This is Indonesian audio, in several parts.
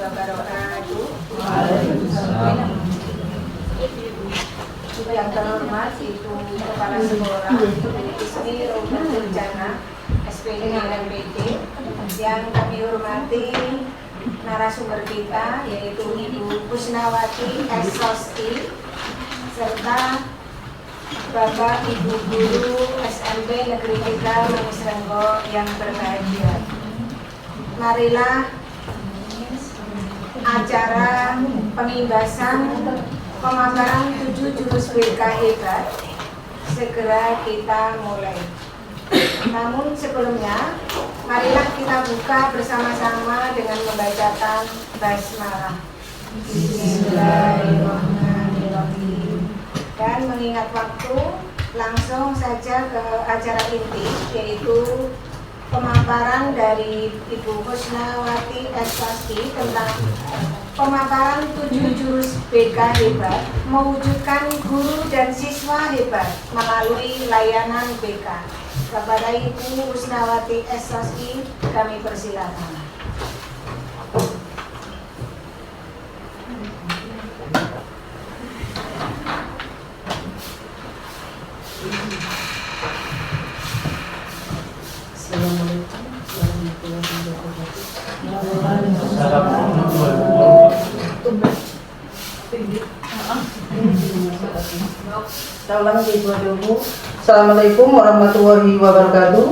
wabarakatuh. Waalaikumsalam. Yang terhormat Ibu Kepala Sekolah Ismi Rohmatul Jannah SPD LPD, yang kami hormati narasumber kita yaitu Ibu Kusnawati SOSI serta Bapak Ibu Guru SMP Negeri 3 Manis Renggo yang berbahagia. Marilah acara pengimbasan pemaparan 7 jurus BK hebat segera kita mulai. Namun sebelumnya, marilah kita buka bersama-sama dengan membacakan basmalah. Bismillahirrahmanirrahim. Dan mengingat waktu, langsung saja ke acara inti, yaitu pemaparan dari Ibu Kusnawati SOSI tentang pemaparan 7 jurus BK hebat mewujudkan guru dan siswa hebat melalui layanan BK. Kepada Ibu Kusnawati SOSI kami persilakan. Assalamualaikum warahmatullahi wabarakatuh. Assalamualaikum warahmatullahi wabarakatuh.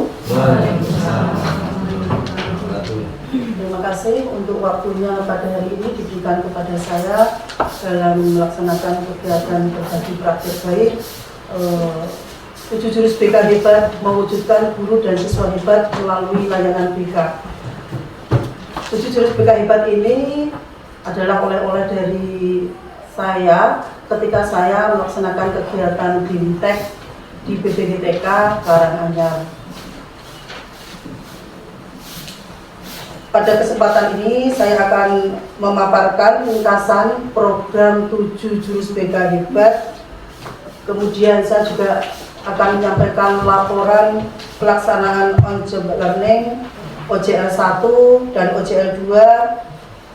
Terima kasih untuk waktunya pada hari ini diberikan kepada saya dalam melaksanakan kegiatan berbagi praktik baik 7 jurus BK hebat mewujudkan guru dan siswa hebat melalui layanan BK. 7 jurus BK hebat ini adalah oleh-oleh dari saya ketika saya melaksanakan kegiatan BIMTEK di BPDTK Karanganyar. Pada kesempatan ini saya akan memaparkan ringkasan program 7 jurus BK hebat. Kemudian saya juga akan menyampaikan laporan pelaksanaan on-job learning OJL 1 dan OJL 2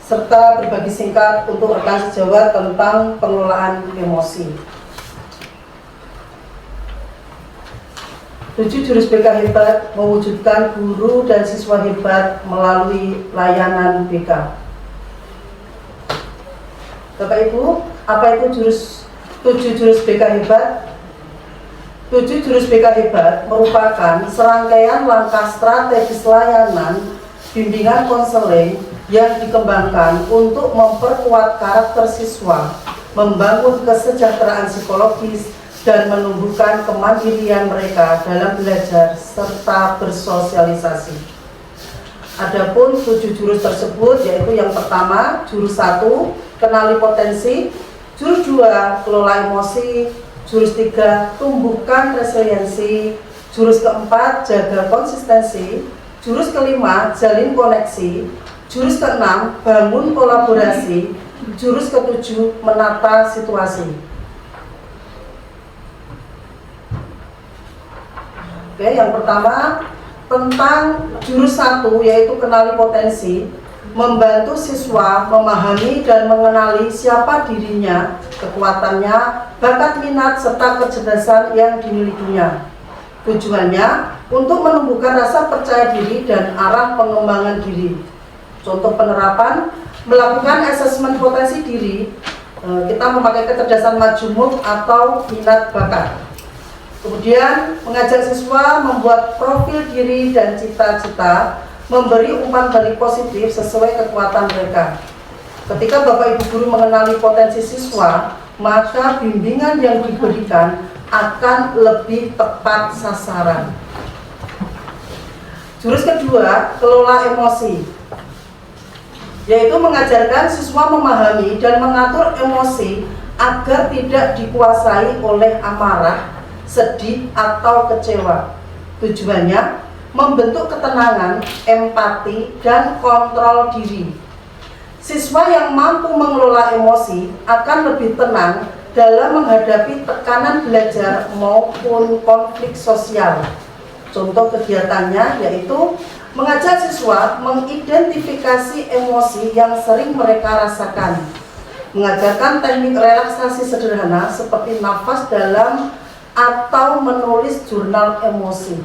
serta berbagi singkat untuk rekan sejawat tentang pengelolaan emosi. 7 jurus BK hebat mewujudkan guru dan siswa hebat melalui layanan BK. Bapak Ibu, apa itu 7 jurus BK hebat? 7 jurus BK hebat merupakan serangkaian langkah strategis layanan bimbingan konseling yang dikembangkan untuk memperkuat karakter siswa, membangun kesejahteraan psikologis, dan menumbuhkan kemandirian mereka dalam belajar serta bersosialisasi. Adapun 7 jurus tersebut yaitu yang pertama, jurus 1, kenali potensi, jurus 2, kelola emosi, jurus 3, tumbuhkan resiliensi, jurus keempat, jaga konsistensi, jurus kelima, jalin koneksi, jurus keenam, bangun kolaborasi, jurus ketujuh, menata situasi. Oke, yang pertama tentang jurus 1 yaitu kenali potensi, membantu siswa memahami dan mengenali siapa dirinya, kekuatannya, bakat minat, serta kecerdasan yang dimilikinya. Tujuannya untuk menumbuhkan rasa percaya diri dan arah pengembangan diri. Contoh penerapan, melakukan asesmen potensi diri, kita memakai kecerdasan majemuk atau minat bakat. Kemudian mengajak siswa membuat profil diri dan cita-cita, memberi umpan balik positif sesuai kekuatan mereka. Ketika Bapak Ibu Guru mengenali potensi siswa, maka bimbingan yang diberikan akan lebih tepat sasaran. Jurus kedua, kelola emosi, yaitu mengajarkan siswa memahami dan mengatur emosi agar tidak dikuasai oleh amarah, sedih, atau kecewa. Tujuannya membentuk ketenangan, empati, dan kontrol diri. Siswa yang mampu mengelola emosi akan lebih tenang dalam menghadapi tekanan belajar maupun konflik sosial. Contoh kegiatannya yaitu Mengajak siswa mengidentifikasi emosi yang sering mereka rasakan. Mengajarkan teknik relaksasi sederhana seperti nafas dalam atau menulis jurnal emosi.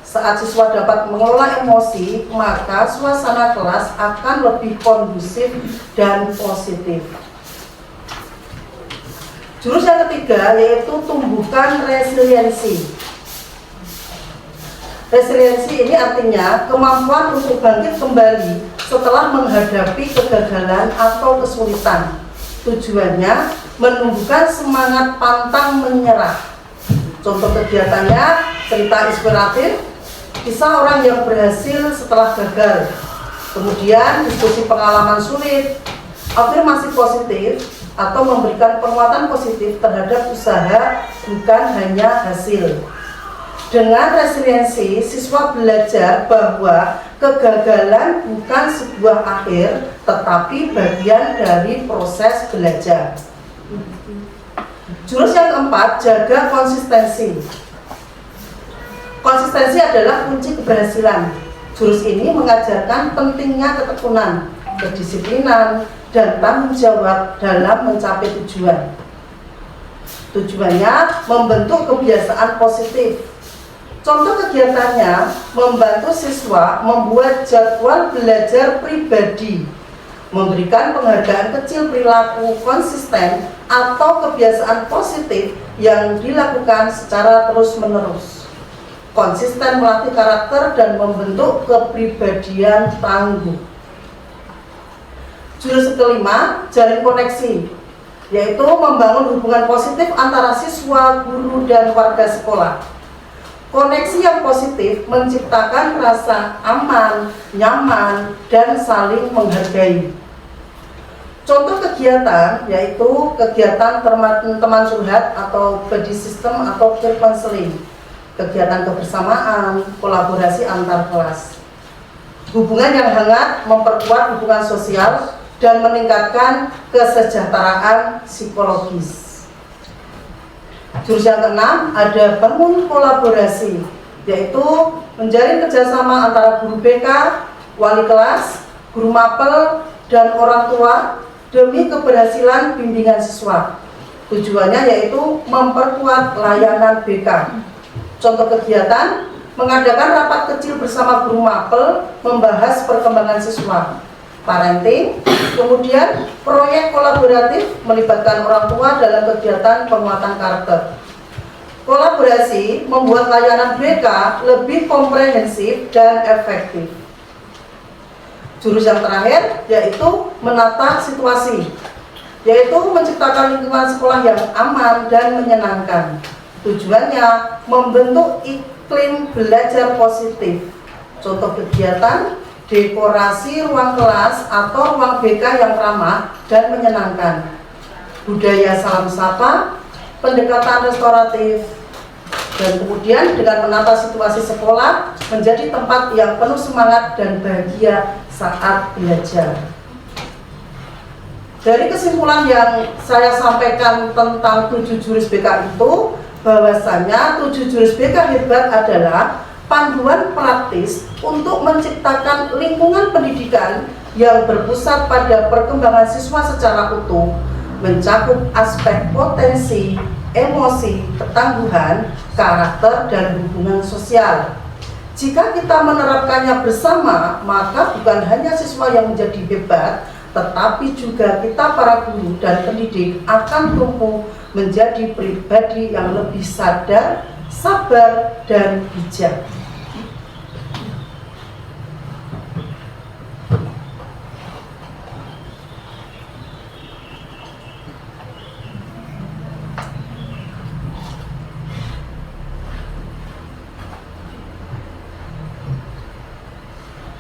Saat siswa dapat mengelola emosi, maka suasana kelas akan lebih kondusif dan positif. Jurus yang ketiga yaitu tumbuhkan resiliensi. Resiliensi ini artinya kemampuan untuk bangkit kembali setelah menghadapi kegagalan atau kesulitan. Tujuannya menumbuhkan semangat pantang menyerah. Contoh kegiatannya cerita inspiratif, kisah orang yang berhasil setelah gagal, kemudian diskusi pengalaman sulit, afirmasi positif, atau memberikan penguatan positif terhadap usaha bukan hanya hasil. Dengan resiliensi, siswa belajar bahwa kegagalan bukan sebuah akhir, tetapi bagian dari proses belajar. Jurus yang keempat, jaga konsistensi. Konsistensi adalah kunci keberhasilan. Jurus ini mengajarkan pentingnya ketekunan, kedisiplinan, dan tanggung jawab dalam mencapai tujuan. Tujuannya membentuk kebiasaan positif. Contoh kegiatannya membantu siswa membuat jadwal belajar pribadi, memberikan penghargaan kecil perilaku konsisten atau kebiasaan positif yang dilakukan secara terus-menerus. Konsisten melatih karakter dan membentuk kepribadian tangguh. Jurus kelima, jalin koneksi, yaitu membangun hubungan positif antara siswa, guru, dan warga sekolah. Koneksi yang positif menciptakan rasa aman, nyaman, dan saling menghargai. Contoh kegiatan yaitu kegiatan teman curhat atau buddy system atau peer counseling, kegiatan kebersamaan, kolaborasi antar kelas. Hubungan yang hangat memperkuat hubungan sosial dan meningkatkan kesejahteraan psikologis. Jurus yang keenam ada bangun kolaborasi, yaitu menjalin kerjasama antara guru BK, wali kelas, guru mapel, dan orang tua demi keberhasilan bimbingan siswa. Tujuannya yaitu memperkuat layanan BK. Contoh kegiatan, mengadakan rapat kecil bersama guru mapel membahas perkembangan siswa. Parenting, kemudian proyek kolaboratif melibatkan orang tua dalam kegiatan penguatan karakter. Kolaborasi membuat layanan BK lebih komprehensif dan efektif. Jurus yang terakhir yaitu menata situasi, yaitu menciptakan lingkungan sekolah yang aman dan menyenangkan. Tujuannya membentuk iklim belajar positif. Contoh kegiatan, dekorasi ruang kelas atau ruang BK yang ramah dan menyenangkan, budaya salam sapa, pendekatan restoratif, dan kemudian dengan menata situasi sekolah menjadi tempat yang penuh semangat dan bahagia saat belajar. Dari kesimpulan yang saya sampaikan tentang 7 jurus BK itu, bahwasanya 7 jurus BK hebat adalah panduan praktis untuk menciptakan lingkungan pendidikan yang berpusat pada perkembangan siswa secara utuh, mencakup aspek potensi, emosi, ketangguhan, karakter, dan hubungan sosial. Jika kita menerapkannya bersama, maka bukan hanya siswa yang menjadi hebat, tetapi juga kita para guru dan pendidik akan tumbuh menjadi pribadi yang lebih sadar, sabar, dan bijak.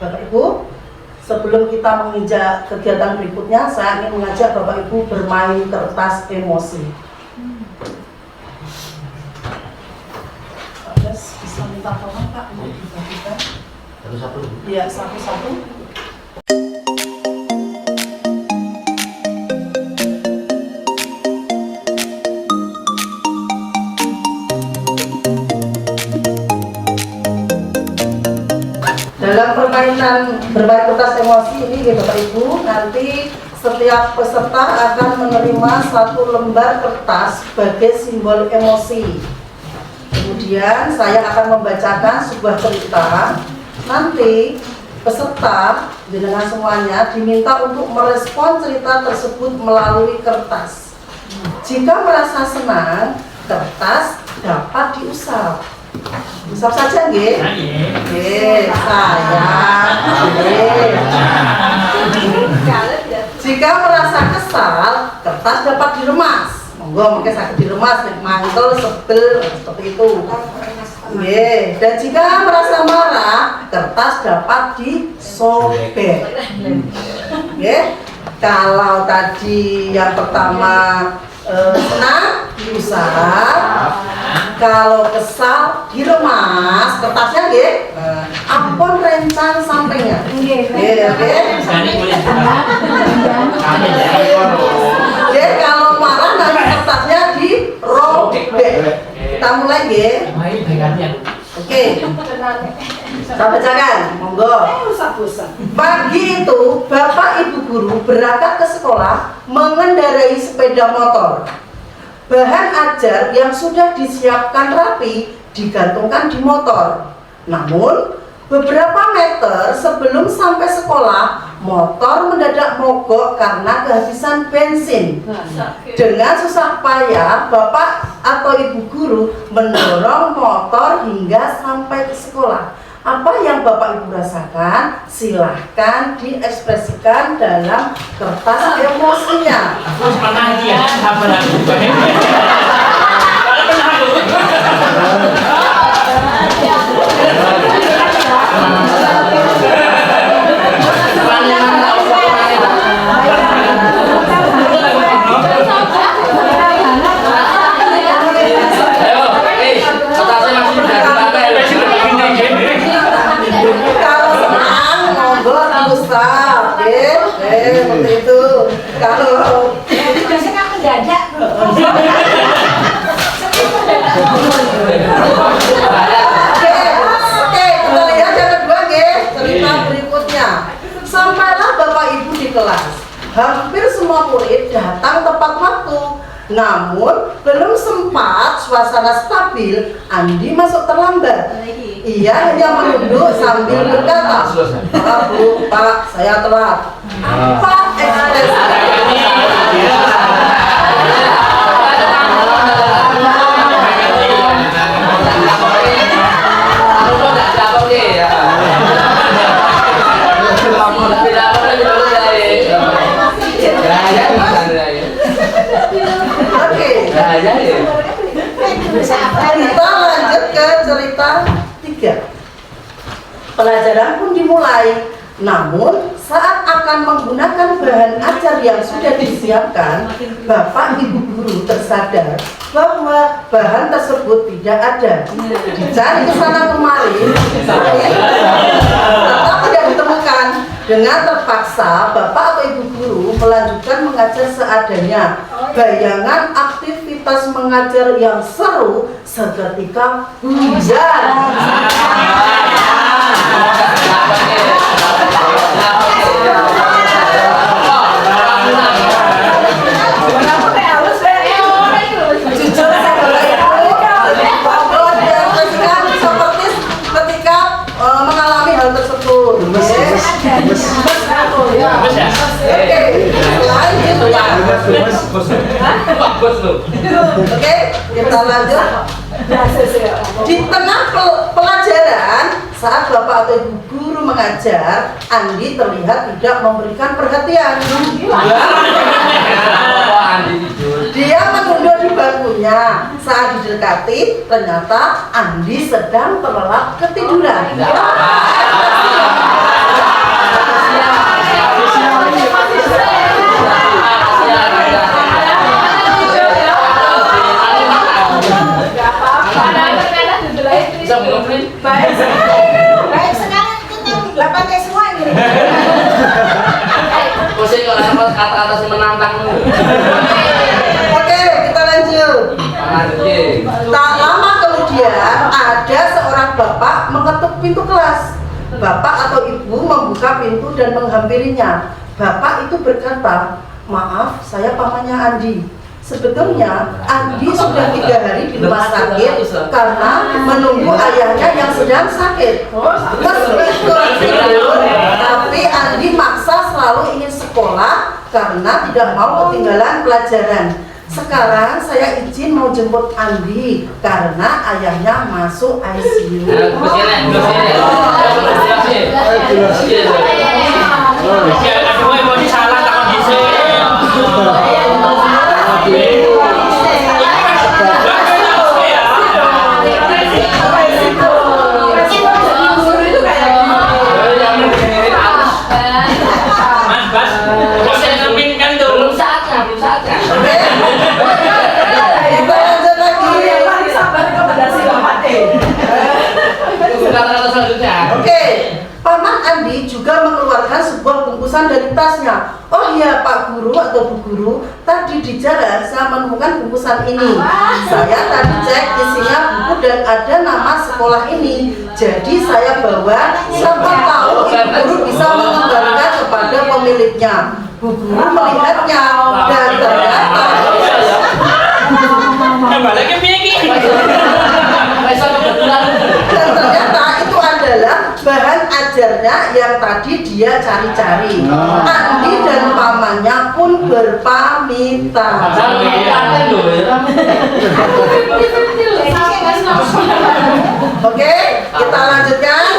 Bapak Ibu, sebelum kita menginjak kegiatan berikutnya, saya ingin mengajak Bapak Ibu bermain kertas emosi. Pak Des, bisa minta tolong Pak untuk dibagikan? Satu-satu? Iya, satu-satu. dalam permainan bermain kertas emosi ini Bapak Ibu, nanti setiap peserta akan menerima satu lembar kertas sebagai simbol emosi. Kemudian saya akan membacakan sebuah cerita. Nanti peserta dengan semuanya diminta untuk merespon cerita tersebut melalui kertas. Jika merasa senang, kertas dapat diusap. Usap saja nggih. Nggih, saya. Jika merasa kesal, kertas dapat diremas. Monggo mungkin sakit diremas, mantel, sebel seperti itu. Nggih, dan jika merasa marah, kertas dapat disobek. Nggih. Kalau tadi yang pertama senang diusap, kalau kesal diremas kertasnya nggih. Ampun rencang sampingnya. Nggih, oke. Nggih, kalau marah nanti kertasnya dirobek. Kita mulai nggih. Oke. Saya bacakan, monggo. Pagi itu, Bapak Ibu guru berangkat ke sekolah mengendarai sepeda motor. Bahan ajar yang sudah disiapkan rapi digantungkan di motor. Namun, beberapa meter sebelum sampai sekolah, motor mendadak mogok karena kehabisan bensin. Dengan susah payah, Bapak atau Ibu guru mendorong motor hingga sampai ke sekolah. Apa yang Bapak Ibu rasakan? Silahkan diekspresikan dalam kertas emosinya. Seperti itu. Kalau biasanya aku dadak. Oke, kita lihat yang kedua nggih, cerita berikutnya. Sampailah Bapak Ibu di kelas. Hampir semua murid datang tepat waktu. Namun, belum sempat suasana stabil, Andi masuk terlambat. Ia hanya menunduk sambil berkata, "Maaf Bu, Pak, saya telat." Apa ekspresi? Kita lanjut ke cerita 3. Pelajaran pun dimulai. Namun saat akan menggunakan bahan ajar yang sudah disiapkan, Bapak Ibu guru tersadar bahwa bahan tersebut tidak ada. Dicari ke sana kemari, tetap tidak ditemukan. Dengan terpaksa, Bapak atau Ibu guru melanjutkan mengajar seadanya. Bayangan aktivitas mengajar yang seru seketika hujan. Jujur seperti ketika mengalami hal tersebut. Oke, kita lanjut. Di tengah pelajaran, saat Bapak atau Ibu guru mengajar, Andi terlihat tidak memberikan perhatian. Dia menunduk di bangkunya. Saat didekati, ternyata Andi sedang terlelap ketiduran. Baik sekarang kita 8 semua ini. Pusing kok sama kata-kata si menantang. Oke, kita lanjut. Tak lama kemudian ada seorang bapak mengetuk pintu kelas. Bapak atau ibu membuka pintu dan menghampirinya. Bapak itu berkata, maaf, saya pamannya Andi. Sebetulnya Andi sudah 3 hari di rumah sakit karena menunggu ayahnya yang sedang sakit. Meskipun tidur, tapi Andi maksa selalu ingin sekolah karena tidak mau ketinggalan pelajaran. Sekarang saya izin mau jemput Andi karena ayahnya masuk ICU. Oke, Paman Andi juga mengeluarkan sebuah bungkusan dari tasnya. Oh iya Pak Guru atau Bu Guru, tadi di jalan saya menemukan bungkusan ini. Saya tadi cek isinya buku dan ada nama sekolah ini. Jadi saya bawa, siapa tahu Ibu Guru bisa mengembalikan kepada pemiliknya. Bu Guru melihatnya dan ternyata itu adalah bahan ajarnya yang tadi dia cari-cari. Andi dan pamannya pun berpamitan. Oke, kita lanjutkan.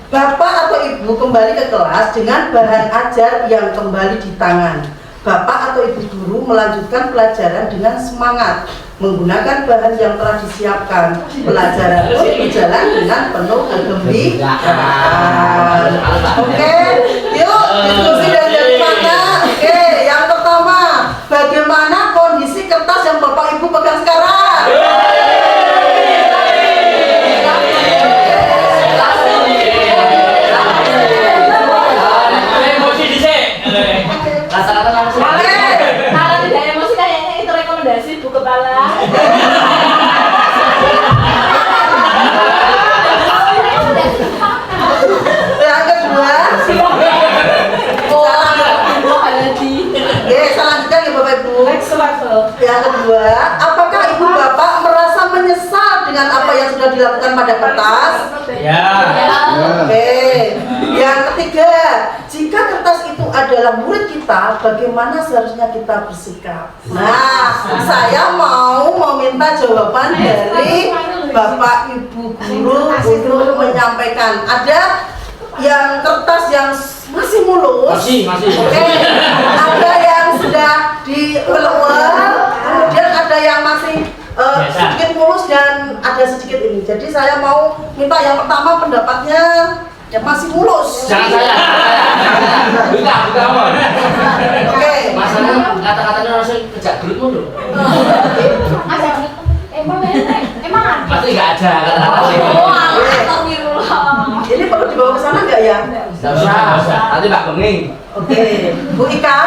Bapak atau ibu kembali ke kelas dengan bahan ajar yang kembali di tangan. Bapak atau ibu guru melanjutkan pelajaran dengan semangat menggunakan bahan yang telah disiapkan. Pelajaran pun berjalan dengan penuh kegembiraan. Oke, yuk diskusi dari mana? Oke, yang pertama, bagaimana kondisi kertas yang Bapak Ibu pegang sekarang? Yang kedua, apakah ibu bapak merasa menyesal dengan apa yang sudah dilakukan pada kertas? Ya. Oke. Yang ketiga, jika kertas itu adalah murid kita, bagaimana seharusnya kita bersikap? Nah, saya mau meminta jawaban dari Bapak Ibu guru untuk menyampaikan. Ada yang kertas yang masih mulus, Masih. Oke. Ada yang sudah dikeluar, kemudian ada yang masih sedikit mulus dan ada sedikit ini. Jadi saya mau minta yang pertama pendapatnya yang masih mulus. Jangan saya. Buka. Oke. Masalahnya kata-katanya harus kejak grup dulu. Emang Pasti nggak ada kata-katanya. Ini perlu dibawa ke sana nggak ya? Nggak usah. Nanti Mbak Benging. Oke, Bu Ika,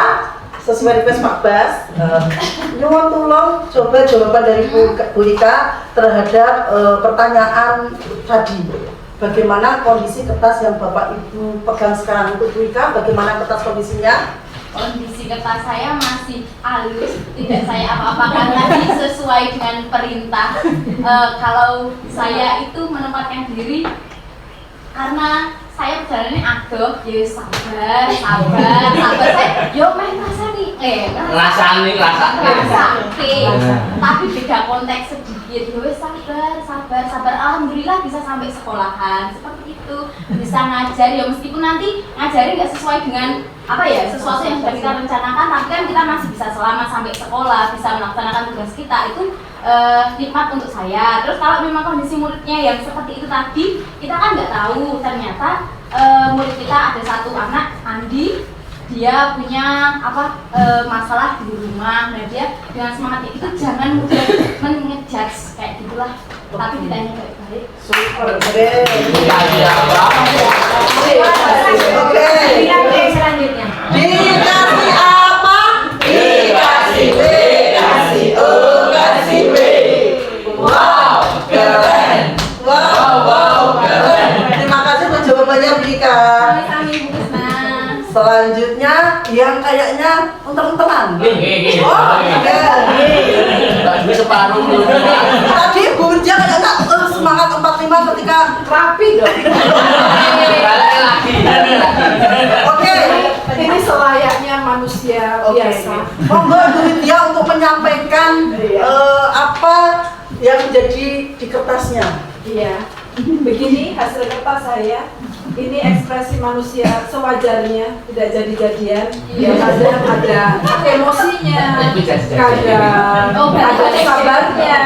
sesuai request Pak Bas, nyuwun tolong coba jawaban dari Bu Ika terhadap pertanyaan tadi. Bagaimana kondisi kertas yang Bapak Ibu pegang sekarang? Untuk Bu Ika, bagaimana kertas kondisinya? Kondisi kertas saya masih halus, tidak saya apa-apakan lagi sesuai dengan perintah. Kalau saya itu menempatkan diri karena saya perjalanannya adoh, ya sabar. Saya, yo main ngerasani, Ngerasani. tapi beda konteks sedikit. Yo sabar. Alhamdulillah bisa sampai sekolahan seperti itu, bisa ngajar. Ya meskipun nanti ngajarin nggak sesuai dengan sesuatu yang sudah kita rencanakan, tapi kan kita masih bisa selamat sampai sekolah, bisa melaksanakan tugas kita. Itu nikmat untuk saya. Terus kalau memang kondisi muridnya yang seperti itu tadi, kita kan nggak tahu. Ternyata murid kita ada satu anak, Andi, dia punya masalah di rumah. Nah dia dengan semangatnya itu jangan mudah mengejudge kayak gitulah, tapi ditanya baik-baik. Super. Oke. Selanjutnya. Dikasih apa? Dikasih B, kasih O, kasih B. Wow, keren. Wow, keren. Dika. Sami-sami Bu Risma. Selanjutnya yang kayaknya untel-untelan. Oh, Tadi separuh belum. tadi Burja kayaknya semangat 45 ketika rapi dong. Balik lagi. Oke. Ini selayaknya manusia biasa. Monggo Bu Widya untuk menyampaikan apa yang menjadi di kertasnya. Iya. Begini hasil kertas saya. Ini ekspresi manusia sewajarnya, tidak jadi-jadian. Ya kadang ada emosinya, kadang ada sabarnya.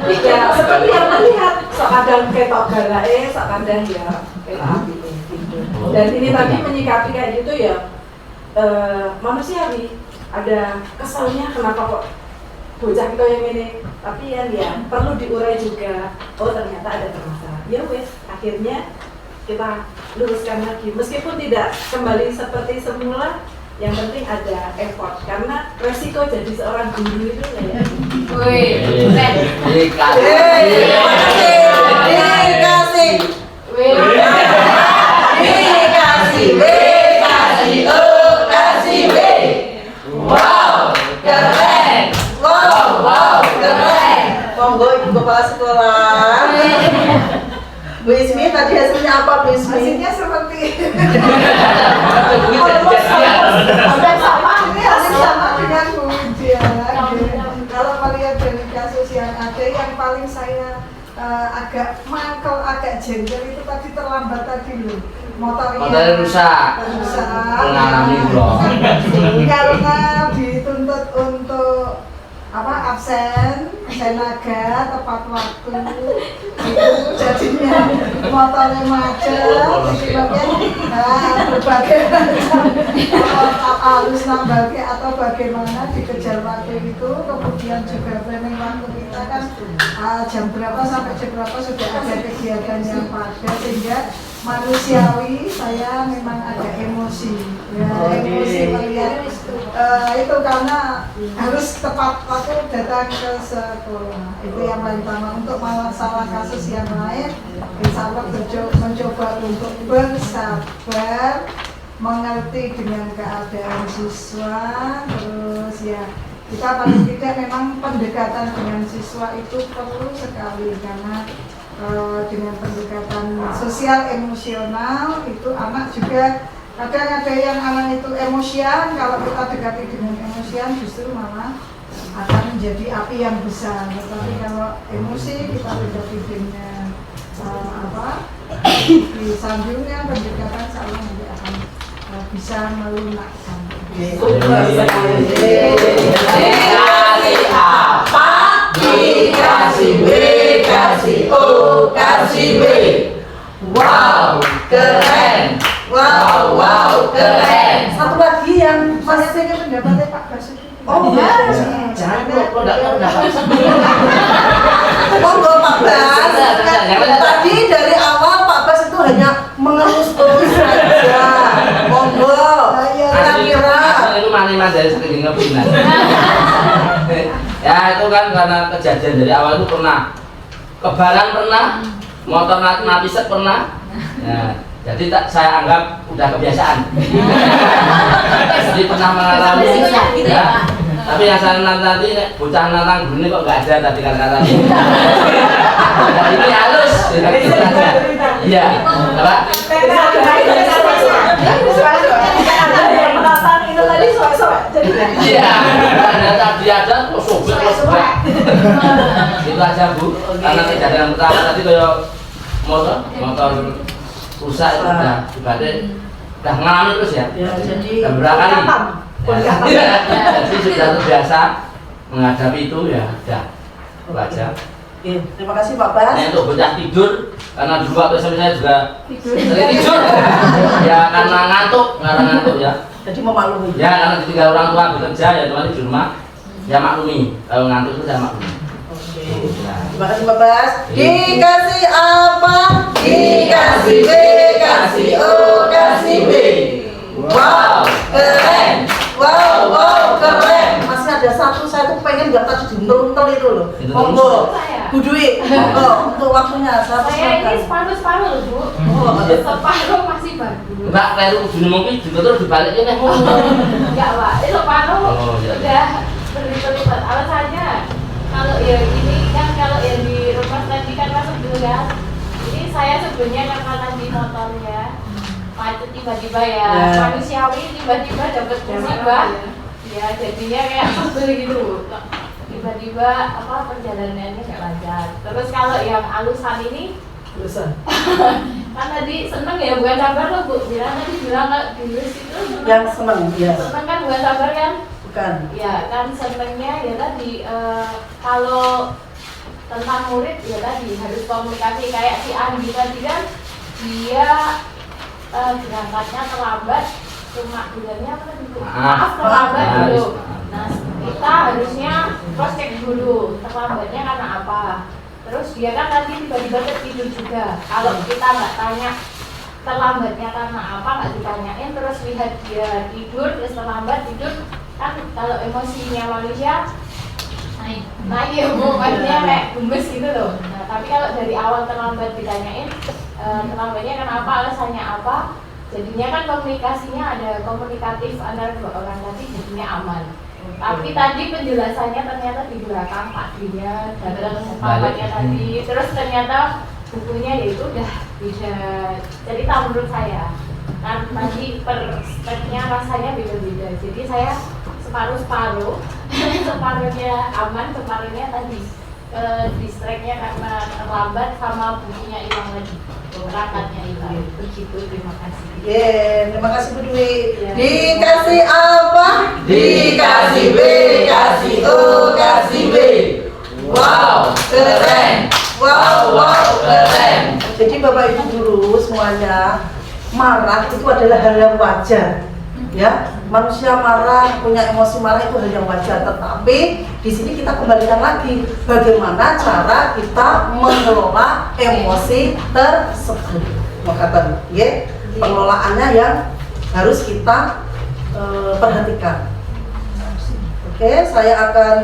Ya seperti yang melihat, kadang ketok galak, kadang ya ketok gitu. Dan ini tadi menyikapi kayak gitu ya manusiawi. Ada keselnya kenapa kok bocah itu yang ini, tapi ya perlu diurai juga. Oh ternyata ada permasalahan. Ya wes, akhirnya kita luruskan lagi. Meskipun tidak kembali seperti semula, yang penting ada effort. Karena resiko jadi seorang guru itu ya. Wih, keren. Wow, keren. Wow, keren. Monggo Ibu Kepala Sekolah. Bu Ismi, tadi hasilnya apa Bu Ismi? Hasilnya seperti Hampir sama, ini hasil sama. dengan Bu Widya. Kalau melihat dari kasus yang ada, yang paling saya agak mangkel, agak jengkel itu tadi terlambat tadi loh. Motornya rusak. Mengalami blok. Karena dituntut untuk absen, tenaga, tepat waktu, itu jadinya motornya macet, berbagai macam harus nambah atau bagaimana dikejar waktu itu. Kemudian juga planning waktu kita kan jam berapa sampai jam berapa sudah ada kegiatan yang padat, sehingga manusiawi saya memang agak emosi ya, emosi melihat itu karena harus tepat waktu datang ke sekolah. Itu yang paling utama. Untuk masalah kasus yang lain, insya Allah mencoba untuk bersabar, mengerti dengan keadaan siswa, terus ya kita paling tidak memang pendekatan dengan siswa itu perlu sekali, karena dengan pendekatan sosial emosional itu anak juga kadang ada yang anak itu emosian. Kalau kita dekati dengan emosian justru malah akan menjadi api yang besar. Tetapi kalau emosi kita dekati dengan di sanjungnya pendekatan, salah nanti akan bisa melunakkan. Dikasih apa? Dikasih B, kasih O, kasih B. Wow, keren. Wow, keren. Satu lagi yang Masih ingin pendapatnya Pak Basuki. Oh, Jangan kok enggak dapat. monggo Pak Bas. Tadi dari awal Pak Bas itu hanya mengelus-elus saja. Monggo. Kira-kira Itu maniman dari sering ngepinan. Ya itu kan karena kejadian dari awal itu pernah kebaran, pernah motor mati set pernah. Ya, jadi saya anggap udah kebiasaan. Jadi pernah mengalami Gitu ya, Pak. tapi yang saya nanti bocah nantang gini kok nggak ada tadi kata-kata ini. Nah, ini halus. Iya, apa? Yang menantang itu tadi soal-soal. Jadi Iya, ternyata dia ada kok sobek. Itu aja Bu, karena kejadian pertama tadi kayak motor rusak itu udah ibaratnya udah ngalami terus ya. jadi Udah berapa kali? Jadi sudah terbiasa menghadapi itu ya, udah itu aja. Oke, terima kasih Pak Bas. Nah, untuk bocah tidur, karena dulu waktu saya juga sering tidur. Ya karena ngantuk ya. Jadi memaklumi. Ya karena ketika orang tua bekerja ya cuma di rumah, ya maklumi. Kalau ngantuk itu saya maklumi. Oke. Terima kasih Pak Bas. Dikasih apa? Dikasih B, kasih O, kasih B. Wow, keren. Wow, keren. Masih ada satu, saya tuh pengen daftar di untel itu loh. Monggo. Bu Dwi, monggo untuk waktunya saya Saya ini persilakan. separuh loh Bu. Oh, Separuh masih bagus. Mbak kleru ujungnya mungkin juga terus dibalikin nih. Enggak Pak, ini separuh Oh, iya. udah terlibat. Alasannya kalau ya ini kan kalau yang di rumah tadi kan masuk dulu kan. Ini saya sebenarnya karena tadi motornya macet tiba-tiba ya, manusiawi tiba-tiba dapat musibah. Ya jadinya kayak sebel gitu. Tiba-tiba apa perjalanannya nggak lancar. Terus kalau yang alusan ini Terusan. kan tadi seneng ya, bukan sabar loh Bu. Tadi bilang nggak dilus itu seneng. Yang senang, ya. Seneng kan bukan sabar kan? Bukan. Ya kan senengnya ya tadi kalau tentang murid ya tadi harus komunikasi kayak si Andi tadi kan dia berangkatnya terlambat, cuma bilangnya apa tadi Bu? Maaf terlambat dulu. Nah kita harusnya cross check dulu terlambatnya karena apa. Terus dia kan tadi tiba-tiba tertidur juga. Kalau kita nggak tanya terlambatnya karena apa, nggak ditanyain, terus lihat dia tidur terus terlambat tidur, kan kalau emosinya manusia naik ya Bu, maksudnya kayak gemes gitu loh. Nah tapi kalau dari awal terlambat ditanyain terlambatnya kenapa, alasannya apa, jadinya kan komunikasinya ada komunikatif antara dua orang tadi, jadinya aman. Tapi tadi penjelasannya ternyata di belakang Pak Dinya datang papanya tadi, terus ternyata bukunya ya itu udah beda cerita menurut saya. Kan tadi perspektifnya rasanya beda-beda. Jadi saya separuh-separuh, separuhnya aman, separuhnya tadi distract-nya karena terlambat sama bukunya hilang lagi, perangkatnya hilang. Begitu, terima kasih. Terima kasih Bu Dwi. Ya. Dikasih apa? Dikasih B, kasih O, kasih B. Wow, keren. Wow, keren. Jadi Bapak Ibu guru semuanya, marah itu adalah hal yang wajar. Ya, manusia marah, punya emosi marah itu hal yang wajar. Tetapi di sini kita kembalikan lagi bagaimana cara kita mengelola emosi tersebut. Maka tadi, ya, pengelolaannya yang harus kita perhatikan. Oke, saya akan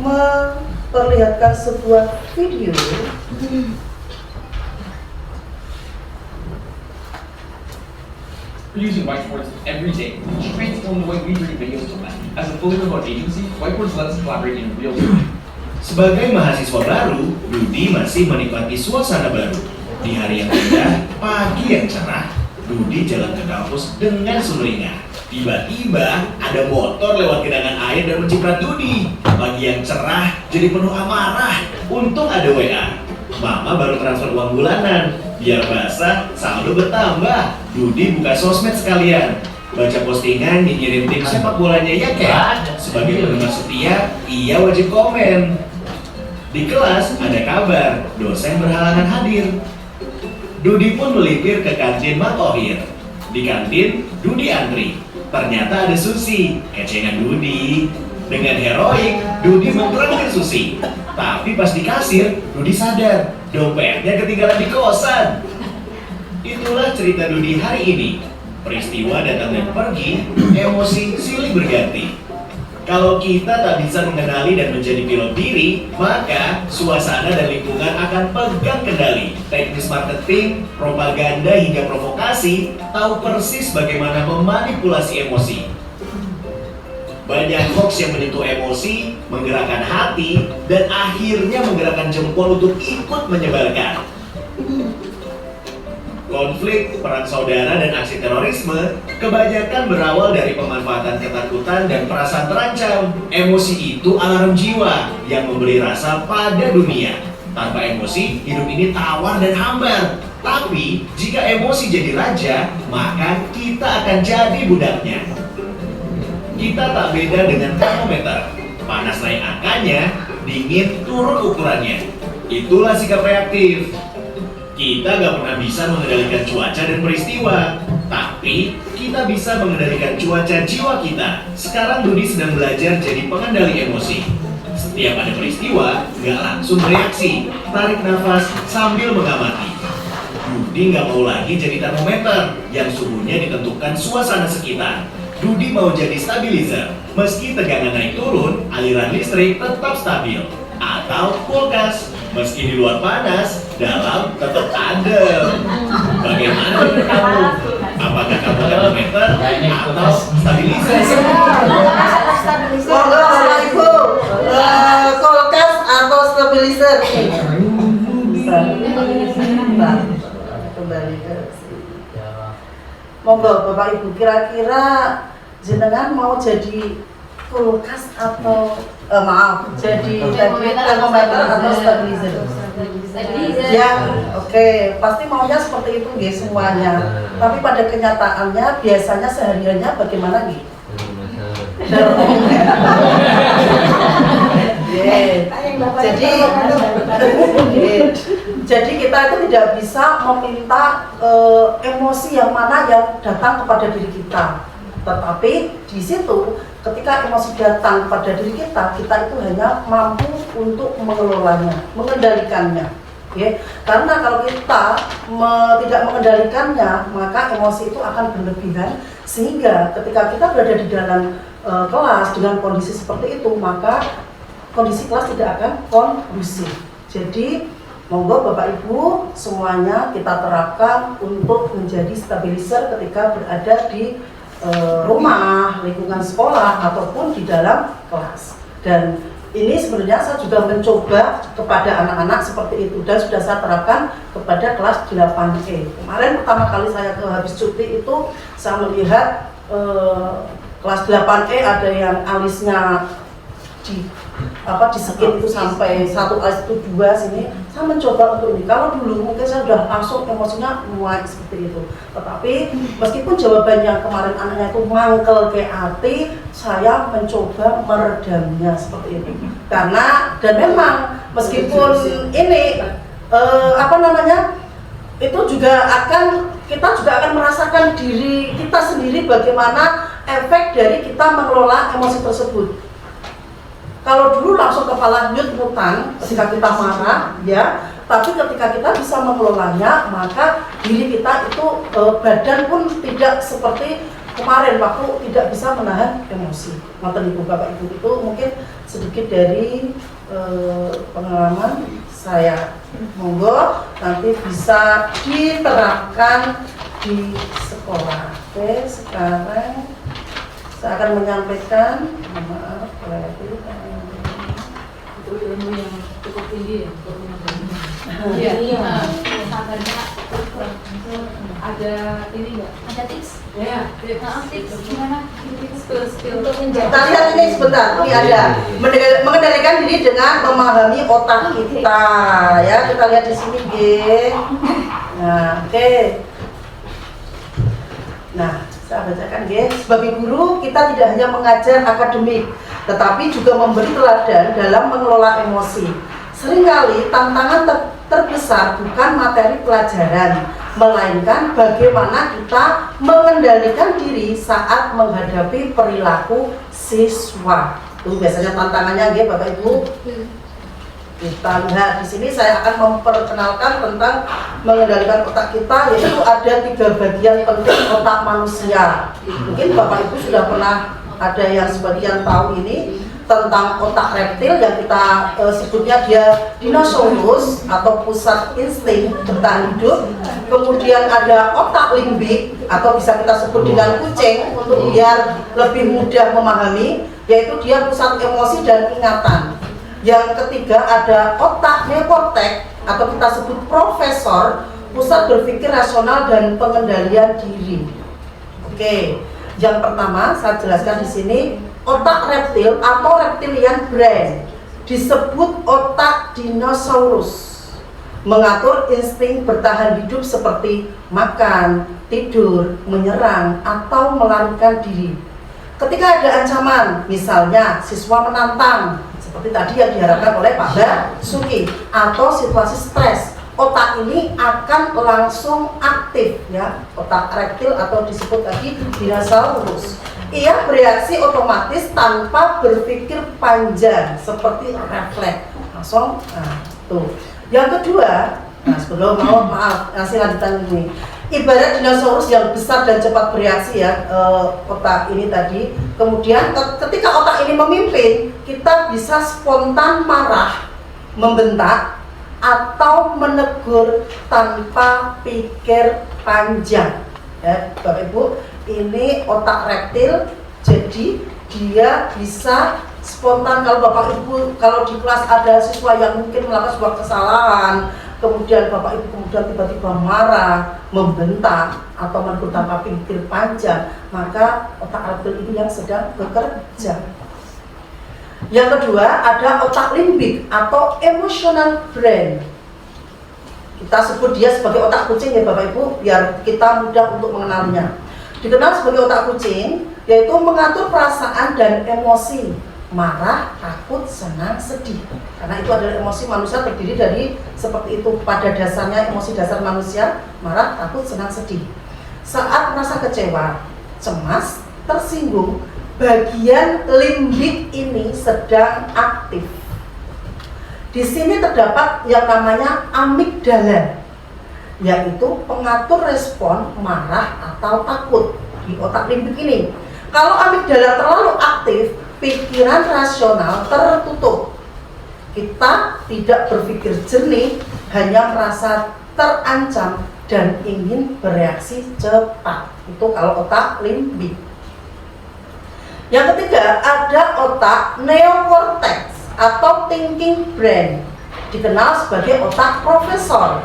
memperlihatkan sebuah video. We're using whiteboards every day to transform the way we bring videos to life. As a fully remote agency, whiteboards let us collaborate in real time. Sebagai mahasiswa baru, Dudi masih menikmati suasana baru. Di hari yang indah, pagi yang cerah, Dudi jalan ke kampus dengan sumringah. Tiba-tiba ada motor lewat genangan air dan menciprat Dudi. Pagi yang cerah jadi penuh amarah. Untung ada WA. Mama baru transfer uang bulanan. Biar basah, saldo bertambah. Dudi buka sosmed sekalian. Baca postingan nyinyirin tim sepak bolanya ya Kek. Sebagai penggemar setia, ia wajib komen. Di kelas ada kabar, dosen berhalangan hadir. Dudi pun melipir ke kantin Mak Ohir. Di kantin, Dudi antri. Ternyata ada Susi, kecengan Dudi. Dengan heroik, Dudi menggerakkan Susi. Tapi pas di kasir, Dudi sadar dompetnya ketinggalan di kosan. Itulah cerita Dudi hari ini. Peristiwa datang dan pergi, emosi silih berganti. Kalau kita tak bisa mengenali dan menjadi pilot diri, maka suasana dan lingkungan akan pegang kendali. Teknis marketing, propaganda hingga provokasi tahu persis bagaimana memanipulasi emosi. Banyak hoax yang menyentuh emosi, menggerakkan hati, dan akhirnya menggerakkan jempol untuk ikut menyebarkan. Konflik, perang saudara, dan aksi terorisme kebanyakan berawal dari pemanfaatan ketakutan dan perasaan terancam. Emosi itu alarm jiwa yang memberi rasa pada dunia. Tanpa emosi, hidup ini tawar dan hambar. Tapi, jika emosi jadi raja, maka kita akan jadi budaknya. Kita tak beda dengan termometer. Panas naik angkanya, dingin turun ukurannya. Itulah sikap reaktif. Kita gak pernah bisa mengendalikan cuaca dan peristiwa, tapi kita bisa mengendalikan cuaca jiwa kita. Sekarang Dudi sedang belajar jadi pengendali emosi. Setiap ada peristiwa, gak langsung bereaksi. Tarik nafas sambil mengamati. Dudi gak mau lagi jadi termometer yang suhunya ditentukan suasana sekitar. Dudi mau jadi stabilizer. Meski tegangan naik turun, aliran listrik tetap stabil. atau kulkas. Meski di luar panas, dalam tetap adem. Bagaimana dengan kamu? Apakah kamu termometer atau stabilizer? Monggo Bapak Ibu, kulkas atau stabilizer? Nah, kembali ke monggo Bapak Ibu, kira-kira jenengan mau jadi kulkas atau jadi termometer atau stabilizer? Ya, oke, pasti maunya seperti itu nggih semuanya. Tapi pada kenyataannya biasanya sehariannya bagaimana nggih? Jadi kita itu tidak bisa meminta emosi yang mana yang datang kepada diri kita. Tetapi di situ ketika emosi datang pada diri kita, kita itu hanya mampu untuk mengelolanya, mengendalikannya. Ya, karena kalau kita tidak mengendalikannya, maka emosi itu akan berlebihan sehingga ketika kita berada di dalam kelas dengan kondisi seperti itu, maka kondisi kelas tidak akan kondusif. Jadi monggo Bapak Ibu semuanya kita terapkan untuk menjadi stabilizer ketika berada di rumah, lingkungan sekolah ataupun di dalam kelas. Dan ini sebenarnya saya juga mencoba kepada anak-anak seperti itu dan sudah saya terapkan kepada kelas 8E. Kemarin pertama kali saya habis cuti itu saya melihat kelas 8E ada yang alisnya disekit itu sampai satu alis itu 2 sini. Saya mencoba untuk ini. Kalau dulu mungkin saya sudah langsung emosinya mulai seperti itu. Tetapi meskipun jawabannya kemarin anaknya itu mangkel ke hati, saya mencoba meredamnya seperti ini. Karena dan memang meskipun ini itu juga kita juga akan merasakan diri kita sendiri bagaimana efek dari kita mengelola emosi tersebut. Kalau dulu langsung kepala nyut-nyutan ketika kita marah, ya, tapi ketika kita bisa mengelolanya, maka diri kita itu badan pun tidak seperti kemarin waktu tidak bisa menahan emosi. Ngoten Ibu Bapak Ibu, itu mungkin sedikit dari pengalaman saya. Monggo nanti bisa diterapkan di sekolah. Oke, sekarang saya akan menyampaikan, maaf, itu ilmu yang cukup tinggi ya, Iya. Sabarnya ada ini enggak? Ada tips? Ya, Tips gimana? skill Untuk kita menjaga. lihat ini sebentar, ini ada mengendalikan diri dengan memahami otak kita, ya kita lihat di sini, geng. Nah, oke. Nah, saya bacakan, geng. Sebagai guru, kita tidak hanya mengajar akademik, tetapi juga memberi teladan dalam mengelola emosi. Seringkali tantangan terbesar bukan materi pelajaran, melainkan bagaimana kita mengendalikan diri saat menghadapi perilaku siswa. Itu biasanya tantangannya, ya Bapak Ibu. Kita lihat di sini saya akan memperkenalkan tentang mengendalikan otak kita, yaitu ada 3 bagian penting otak manusia. Mungkin Bapak Ibu sudah pernah ada yang sebagian tahu ini tentang otak reptil yang kita sebutnya dia dinosaurus atau pusat insting bertahan hidup. Kemudian ada otak limbik atau bisa kita sebut dengan kucing untuk biar lebih mudah memahami, yaitu dia pusat emosi dan ingatan. Yang ketiga ada otak neokortek atau kita sebut profesor, pusat berpikir rasional dan pengendalian diri. Oke, yang pertama saya jelaskan di sini. Otak reptil atau reptilian brain disebut otak dinosaurus, mengatur insting bertahan hidup seperti makan, tidur, menyerang, atau melarikan diri. Ketika ada ancaman, misalnya siswa menantang, seperti tadi yang diharapkan oleh Pak Basuki, atau situasi stres, otak ini akan langsung aktif, ya, otak reptil atau disebut tadi dinosaurus. Ia bereaksi otomatis tanpa berpikir panjang seperti refleks langsung. Nah, tuh. Yang kedua, sebelum maaf ngasih lanjutan ini, ibarat dinosaurus yang besar dan cepat bereaksi, ya, otak ini tadi. Kemudian ketika otak ini memimpin, kita bisa spontan marah membentak atau menegur tanpa pikir panjang. Ya, Bapak Ibu, ini otak reptil, jadi dia bisa spontan. Kalau Bapak Ibu, kalau di kelas ada siswa yang mungkin melakukan sebuah kesalahan, kemudian Bapak Ibu kemudian tiba-tiba marah, membentak atau menegur tanpa pikir panjang, maka otak reptil ini yang sedang bekerja. Yang kedua ada otak limbik atau emotional brain. Kita sebut dia sebagai otak kucing ya Bapak Ibu, biar kita mudah untuk mengenalnya. Dikenal sebagai otak kucing, yaitu mengatur perasaan dan emosi, marah, takut, senang, sedih. Karena itu adalah emosi manusia, terdiri dari seperti itu pada dasarnya emosi dasar manusia, marah, takut, senang, sedih. Saat merasa kecewa, cemas, tersinggung, bagian limbik ini sedang aktif. Di sini terdapat yang namanya amigdala, yaitu pengatur respon marah atau takut di otak limbik ini. Kalau amigdala terlalu aktif, pikiran rasional tertutup. Kita tidak berpikir jernih, hanya merasa terancam dan ingin bereaksi cepat. Itu kalau otak limbik. Yang ketiga ada otak neokortex atau thinking brain, dikenal sebagai otak profesor.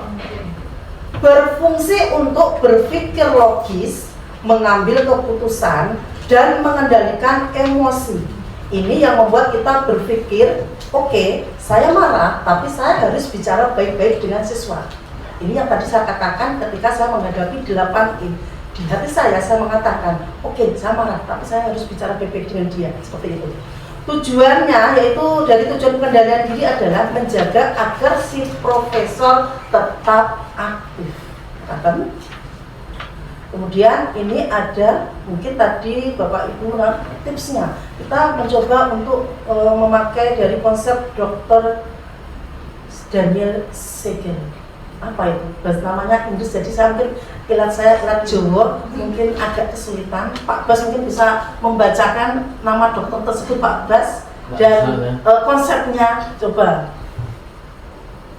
Berfungsi untuk berpikir logis, mengambil keputusan, dan mengendalikan emosi. Ini yang membuat kita berpikir, oke, saya marah, tapi saya harus bicara baik-baik dengan siswa. Ini yang tadi saya katakan ketika saya menghadapi 8I. Di hati saya mengatakan, oke, saya marah, tapi saya harus bicara baik-baik dengan dia, seperti itu. Tujuannya, yaitu dari tujuan pengendalian diri adalah menjaga agar si profesor tetap aktif. Katakan. Kemudian ini ada, mungkin tadi Bapak Ibu tipsnya, kita mencoba untuk memakai dari konsep Dr. Daniel Siegel. Apa itu? Bahasa namanya Inggris, jadi saya mungkin ilat Jawa mungkin agak kesulitan. Pak Bas mungkin bisa membacakan nama dokter tersebut Pak Bas dan konsepnya coba.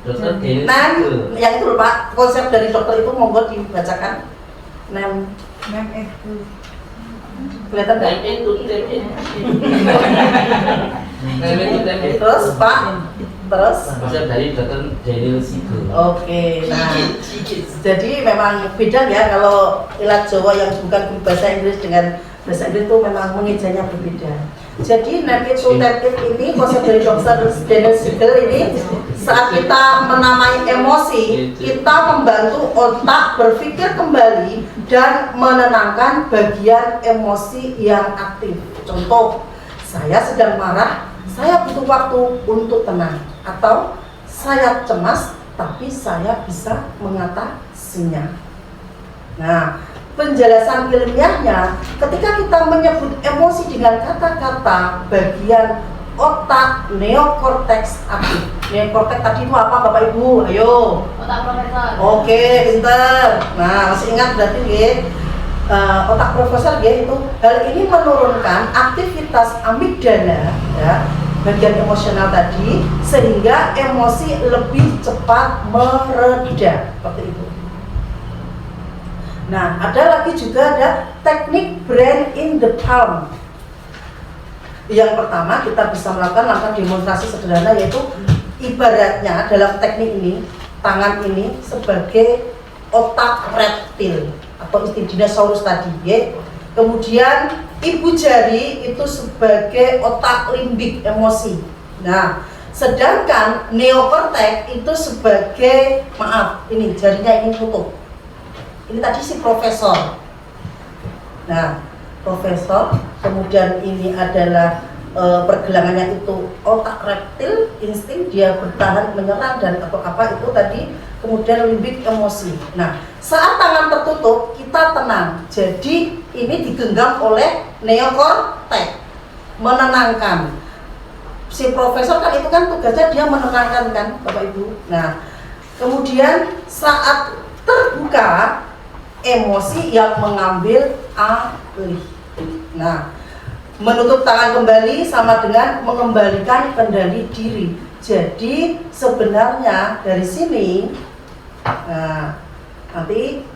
Dokter Daniel Siegel. Yang itu Pak, konsep dari dokter itu monggo dibacakan. Nem itu kelihatan nggak? Terus Pak, terus konsep dari dokter Daniel Siegel. Oke, nah jadi memang beda ya kalau ilat Jawa yang bukan bahasa Inggris dengan bahasa Inggris itu memang mengejanya berbeda. Jadi nepitutetik ini konsep dari dokter Daniel Siegel ini, saat kita menamai emosi, kita membantu otak berpikir kembali dan menenangkan bagian emosi yang aktif. Contoh, saya sedang marah, saya butuh waktu untuk tenang, atau saya cemas tapi saya bisa mengatasinya. Nah, penjelasan ilmiahnya, ketika kita menyebut emosi dengan kata-kata bagian otak neokortex aktif. Neokortex tadi itu apa Bapak Ibu? Ayo. Otak profesor. Oke, pinter. Nah, masih ingat berarti otak profesor itu hal ini menurunkan aktivitas amigdala ya, bagian emosional tadi, sehingga emosi lebih cepat mereda seperti itu. Nah, ada lagi juga ada teknik brain in the palm. Yang pertama kita bisa melakukan langkah demonstrasi sederhana, yaitu ibaratnya dalam teknik ini tangan ini sebagai otak reptil atau istilah dinosaurus tadi ya. Kemudian ibu jari itu sebagai otak limbik emosi. Nah, sedangkan neokortex itu sebagai, maaf, ini jarinya ini tutup. Ini tadi si profesor. Nah, profesor, kemudian ini adalah pergelangannya itu otak reptil, insting dia bertahan, menyerang dan atau apa itu tadi, kemudian limbik emosi. Nah, saat tangan tertutup kita tenang. Jadi ini digenggam oleh neokortex, menenangkan. Si profesor kan itu kan tugasnya dia menenangkan kan Bapak Ibu. Nah, kemudian saat terbuka, emosi yang mengambil alih. Nah, menutup tangan kembali sama dengan mengembalikan kendali diri. Jadi sebenarnya dari sini, nah, nanti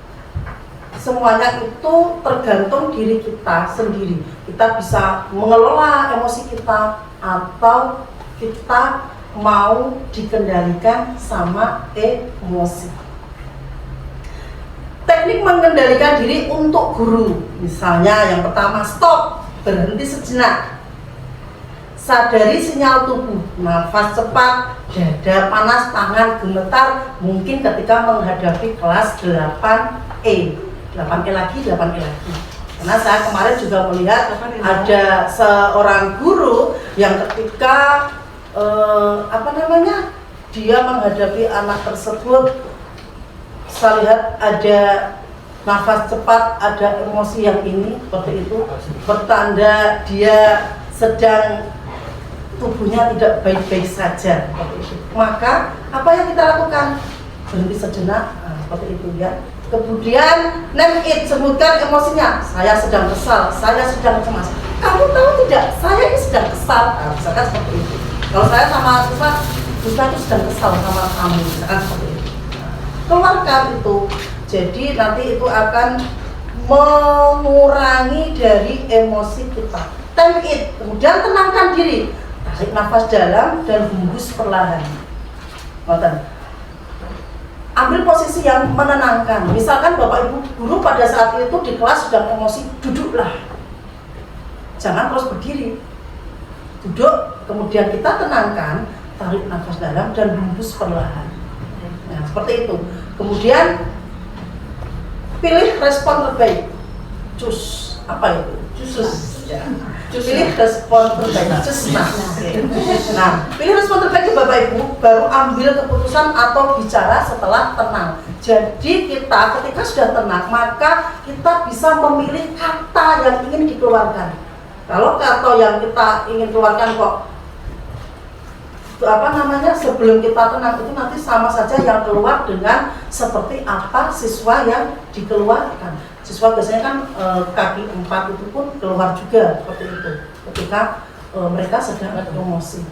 semuanya itu tergantung diri kita sendiri. Kita bisa mengelola emosi kita atau kita mau dikendalikan sama emosi. Teknik mengendalikan diri untuk guru, misalnya yang pertama, stop, berhenti sejenak. Sadari sinyal tubuh, nafas cepat, dada panas, tangan gemetar, mungkin ketika menghadapi kelas 8E. 8E lagi. Karena saya kemarin juga melihat ada seorang guru yang ketika dia menghadapi anak tersebut, saya lihat ada nafas cepat, ada emosi yang ini seperti itu, pertanda dia sedang tubuhnya tidak baik-baik saja. Maka apa yang kita lakukan? Berhenti sejenak, seperti itu ya. Kemudian name it, sebutkan emosinya. Saya sedang kesal, saya sedang cemas. Kamu tahu tidak? Saya ini sedang kesal. Misalkan seperti itu. Kalau saya sama siswa itu sedang kesal sama kamu, misalkan seperti itu. Keluarkan itu. Jadi nanti itu akan mengurangi dari emosi kita. Name it, kemudian tenangkan diri. Tarik nafas dalam dan hembus perlahan. Ambil posisi yang menenangkan. Misalkan Bapak Ibu guru pada saat itu di kelas sedang emosi, duduklah. Jangan terus berdiri. Duduk, kemudian kita tenangkan, tarik nafas dalam dan hembus perlahan. Nah, seperti itu. Kemudian pilih respon terbaik. Cus, apa itu? Cus. Ya. Pilih respon terbaik. Nah, pilih respon terbaik Bapak Ibu, baru ambil keputusan atau bicara setelah tenang. Jadi kita ketika sudah tenang, maka kita bisa memilih kata yang ingin dikeluarkan. Kalau kata yang kita ingin keluarkan kok sebelum kita tenang itu nanti sama saja yang keluar dengan seperti apa siswa yang dikeluarkan. Siswa biasanya kan kaki 4 itu pun keluar juga seperti itu ketika mereka sedang emosi.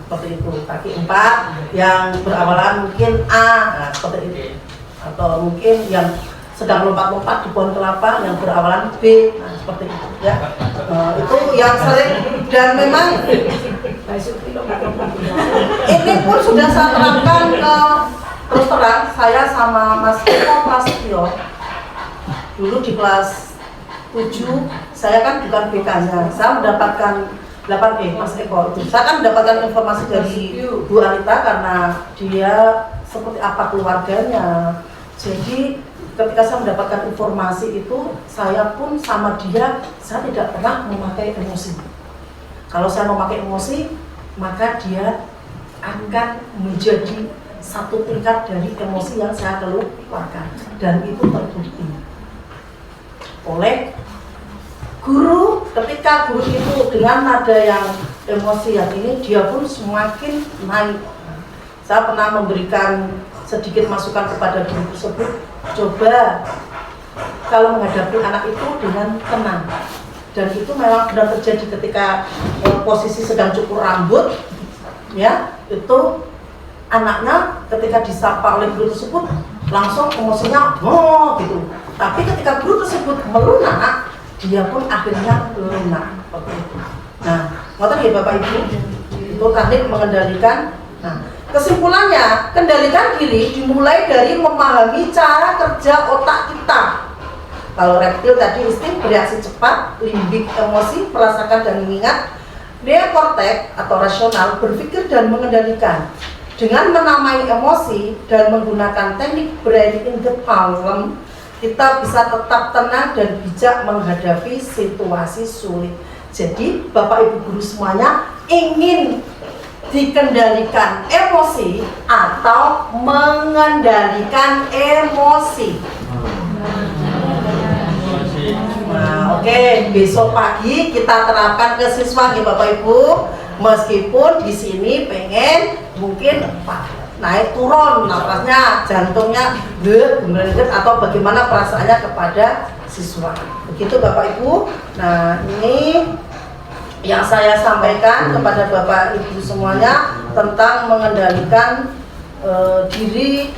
Seperti itu, kaki 4 yang berawalan mungkin A, seperti itu. Atau mungkin yang sedang lompat-lompat di pohon kelapa yang berawalan B, seperti itu ya. Itu yang sering dan memang ini pun sudah saya terapkan terus terang. Saya sama Mas Eko Prasetyo dulu di kelas 7, saya kan bukan BK-nya, saya mendapatkan 8E, Mas Eko itu. Saya kan mendapatkan informasi dari Bu Anita karena dia seperti apa keluarganya. Jadi ketika saya mendapatkan informasi itu, saya pun sama dia, saya tidak pernah memakai emosi. Kalau saya memakai emosi, maka dia akan menjadi satu tingkat dari emosi yang saya keluarkan. Dan itu terbukti oleh guru. Ketika guru itu dengan nada yang emosi yang ini, dia pun semakin naik. Saya pernah memberikan sedikit masukan kepada guru tersebut, coba kalau menghadapi anak itu dengan tenang. Dan itu memang benar terjadi ketika posisi sedang cukur rambut, ya, itu anaknya ketika disapa oleh guru tersebut langsung emosinya gitu. Tapi ketika guru tersebut melunak, dia pun akhirnya lunak. Nah, ngoten ya Bapak Ibu, itu teknik mengendalikan. Nah, kesimpulannya, kendalikan diri dimulai dari memahami cara kerja otak kita. Kalau reptil tadi insting bereaksi cepat, limbik emosi, merasakan dan mengingat. Neokortex atau rasional berpikir dan mengendalikan. Dengan menamai emosi dan menggunakan teknik brain in the palm, kita bisa tetap tenang dan bijak menghadapi situasi sulit. Jadi Bapak Ibu guru semuanya ingin dikendalikan emosi atau mengendalikan emosi. Nah, oke, besok pagi kita terapkan ke siswa ya Bapak Ibu. Meskipun di sini pengen mungkin naik turun nafasnya, jantungnya atau bagaimana perasaannya kepada siswa. Begitu Bapak Ibu. Nah, ini yang saya sampaikan kepada Bapak Ibu semuanya tentang mengendalikan diri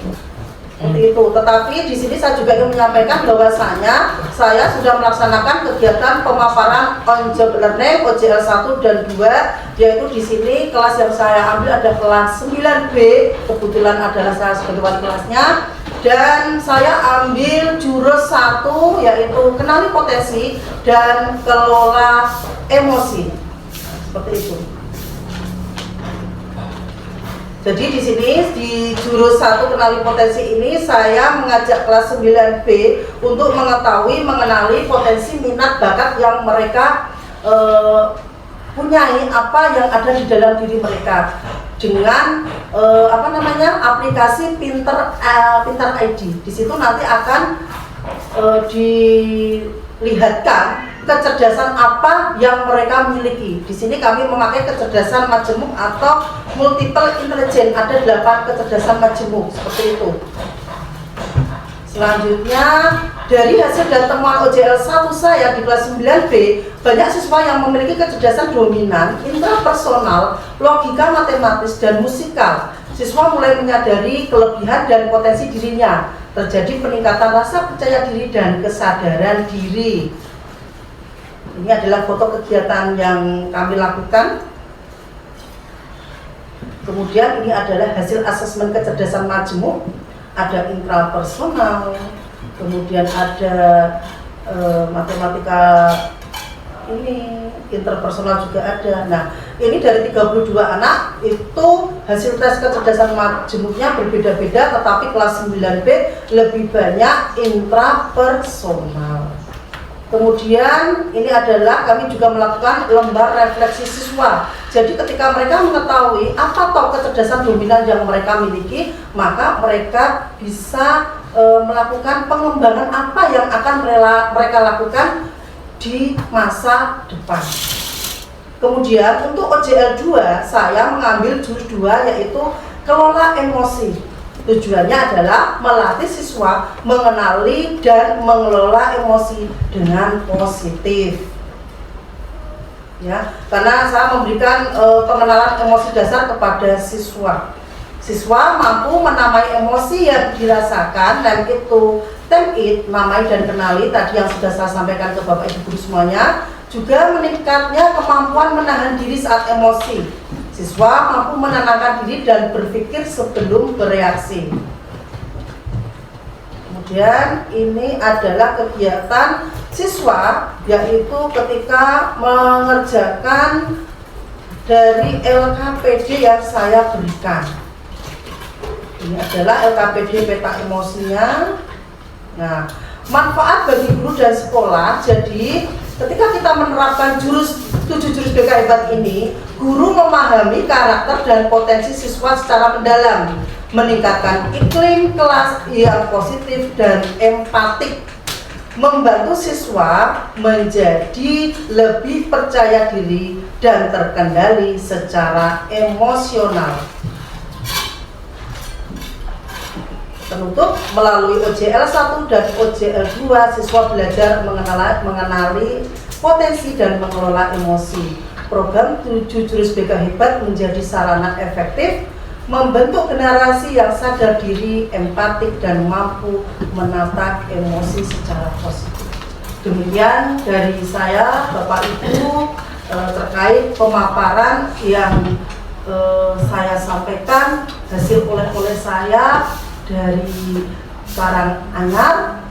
seperti itu. Tetapi di sini saya juga ingin menyampaikan bahwasanya saya sudah melaksanakan kegiatan pemaparan on job learning OJL 1 dan 2, yaitu di sini kelas yang saya ambil ada kelas 9B, kebetulan adalah saya sebagai wali kelasnya, dan saya ambil jurus 1 yaitu kenali potensi dan kelola emosi. Seperti itu. Jadi di sini di jurus 1 kenali potensi ini saya mengajak kelas 9B untuk mengetahui mengenali potensi minat bakat yang mereka punyai, apa yang ada di dalam diri mereka dengan aplikasi Pinter ID. Di situ nanti akan dilihatkan kecerdasan apa yang mereka miliki. Di sini kami memakai kecerdasan majemuk atau multiple intelligence. Ada 8 kecerdasan majemuk seperti itu. Selanjutnya, dari hasil dan temuan OJL 1 saya di kelas 9B, banyak siswa yang memiliki kecerdasan dominan, intrapersonal, logika matematis, dan musikal. Siswa mulai menyadari kelebihan dan potensi dirinya. Terjadi peningkatan rasa percaya diri dan kesadaran diri. Ini adalah foto kegiatan yang kami lakukan. Kemudian ini adalah hasil asesmen kecerdasan majemuk. Ada intrapersonal, kemudian ada matematika, ini interpersonal juga ada. Nah, ini dari 32 anak itu hasil tes kecerdasan majemuknya berbeda-beda, tetapi kelas 9B lebih banyak intrapersonal. Kemudian ini adalah kami juga melakukan lembar refleksi siswa. Jadi ketika mereka mengetahui apa toh kecerdasan dominan yang mereka miliki, maka mereka bisa melakukan pengembangan apa yang akan mereka lakukan di masa depan. Kemudian untuk OJL 2 saya mengambil jurus 2 yaitu kelola emosi. Tujuannya adalah melatih siswa mengenali dan mengelola emosi dengan positif. Ya, karena saya memberikan pengenalan emosi dasar kepada siswa. Siswa mampu menamai emosi yang dirasakan, dan itu tem it, namai dan kenali tadi yang sudah saya sampaikan ke Bapak Ibu guru semuanya. Juga meningkatnya kemampuan menahan diri saat emosi. Siswa mampu menenangkan diri dan berpikir sebelum bereaksi. Kemudian ini adalah kegiatan siswa, yaitu ketika mengerjakan dari LKPD yang saya berikan. Ini adalah LKPD peta emosinya. Nah, manfaat bagi guru dan sekolah. Jadi ketika kita menerapkan 7 jurus BK Hebat ini, guru memahami karakter dan potensi siswa secara mendalam, meningkatkan iklim kelas yang positif dan empatik, membantu siswa menjadi lebih percaya diri dan terkendali secara emosional. Penutup, melalui OJL 1 dan OJL 2, siswa belajar mengenali potensi dan mengelola emosi. Program 7 jurus BK Hebat menjadi sarana efektif membentuk generasi yang sadar diri, empatik, dan mampu menata emosi secara positif. Demikian dari saya, Bapak Ibu, terkait pemaparan yang saya sampaikan hasil oleh saya dari Karanganyar.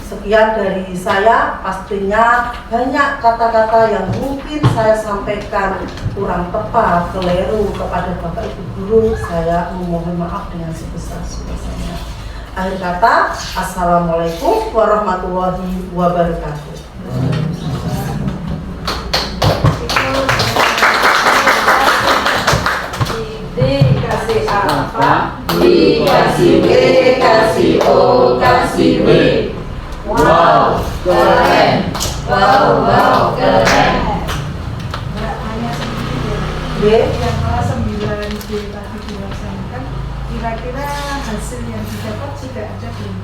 Sekian dari saya, pastinya banyak kata-kata yang mungkin saya sampaikan kurang tepat, keliru kepada Bapak Ibu guru. Saya memohon maaf dengan sebesar-besarnya. Akhir kata, assalamualaikum warahmatullahi wabarakatuh. Dikasih apa? Dikasih B, kasih O, kasih W. Wow, keren. Wow, keren. Mbak, hanya sedikit B. ya. Yang kelas 9B tadi dilaksanakan, kira-kira hasil yang didapat sudah ada belum?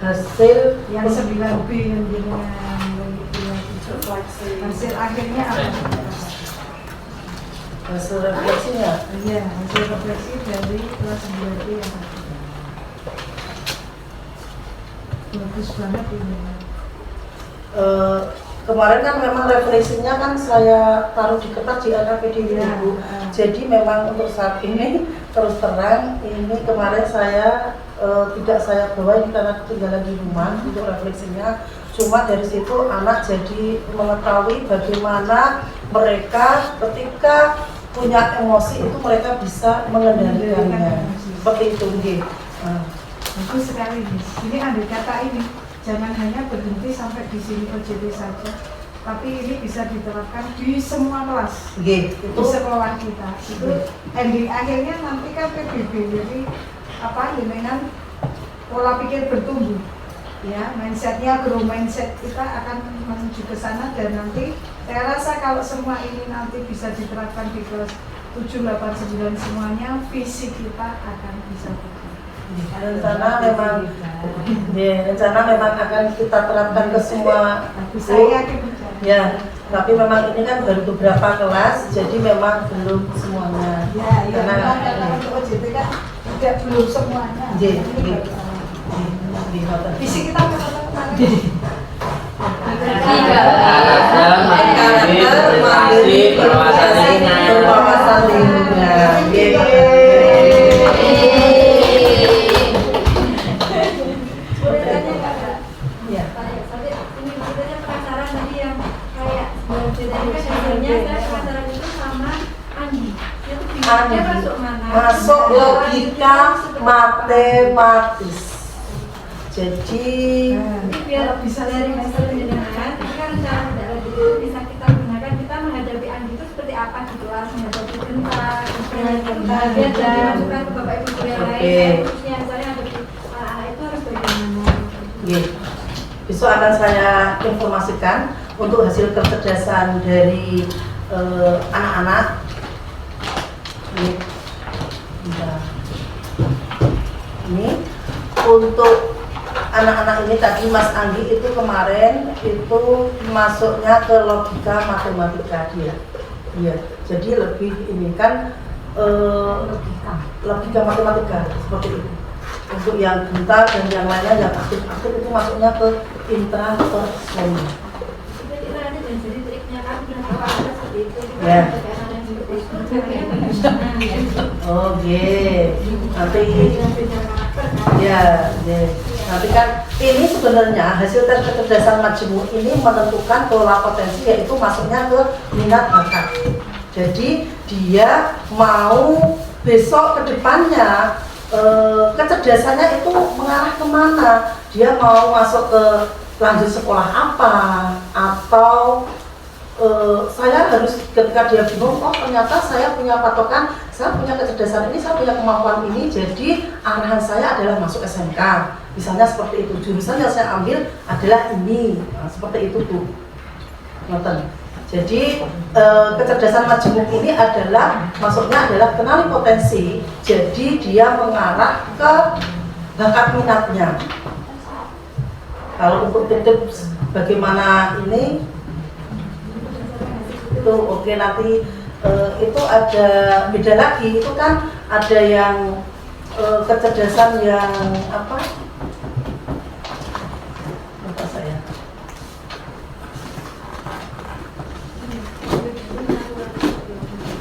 Hasil Yang 9B yang dengan Hasil akhirnya apa? Hasil refleksinya. Iya, hasil refleksi dari kelas 2D yang bagus banget ini. Kemarin kan memang refleksinya kan saya taruh di kertas di AKPD ini, Bu. Jadi memang untuk saat ini terus terang ini kemarin saya tidak saya bawa ini karena ketinggalan di rumah untuk refleksinya. Cuma dari situ anak jadi mengetahui bagaimana mereka ketika punya emosi itu mereka bisa mengendalikannya. Seperti itu, nggih. Bagus sekali, Miss. Ini andai kata ini, jangan hanya berhenti sampai di sini OJT saja, tapi ini bisa diterapkan di semua kelas, Nggih, di itu sekolah kita. Itu ending akhirnya nanti kan PBB, jadi apa dengan pola pikir bertumbuh, ya mindsetnya grow mindset kita akan menuju ke sana dan nanti saya rasa kalau semua ini nanti bisa diterapkan di kelas 7, 8, 9 semuanya, visi kita akan bisa berubah. rencana memang akan kita terapkan ke semua Saya yakin percaya. ya, tapi memang ini kan baru beberapa kelas, jadi memang belum semuanya. Ya, ya, Karena karena untuk OJT kan tidak belum semuanya. Iya, Ini iya. baru. Visi kita Karakter, mandiri, berwawasan lingkungan. Ya. Ini maksudnya penasaran tadi yang kayak sebenarnya saya penasaran itu sama Andi. Dia masuk mana? Masuk logika matematis. Jadi Biar bisa dari master pendidikan, ini kan cara tidak itu bisa kita gunakan. Kita menghadapi Andi itu seperti apa di kelas, menghadapi tentang dia dilakukan ke bapak ibu guru yang lain, khususnya misalnya ada anak-anak itu harus bagaimana? besok akan saya informasikan untuk hasil kecerdasan dari anak-anak. Ini untuk anak-anak ini tadi Mas Anggi itu kemarin itu masuknya ke logika matematika dia. Iya, jadi lebih ini kan logika matematika seperti itu. Untuk yang gentar dan yang lainnya yang aktif-aktif itu masuknya ke intrapersonal. Jadi triknya kan sudah tahu ada seperti itu. Ya. Oke, nanti ya, nanti kan ini sebenarnya hasil tes kecerdasan majemuk ini menentukan pola potensi, yaitu masuknya ke minat bakat. Jadi dia mau besok ke depannya kecerdasannya itu mengarah kemana, dia mau masuk ke lanjut sekolah apa, atau saya harus ketika dia bingung, oh ternyata saya punya patokan, saya punya kecerdasan ini, saya punya kemampuan ini, jadi arahan saya adalah masuk SMK, misalnya seperti itu, jurusan yang saya ambil adalah ini, nah, seperti itu tuh. Jadi kecerdasan majemuk ini adalah masuknya adalah kenali potensi, jadi dia mengarah ke bakat minatnya. Kalau untuk tips bagaimana ini itu oke, nanti itu ada beda lagi, itu kan ada yang kecerdasan yang apa? Lupa saya.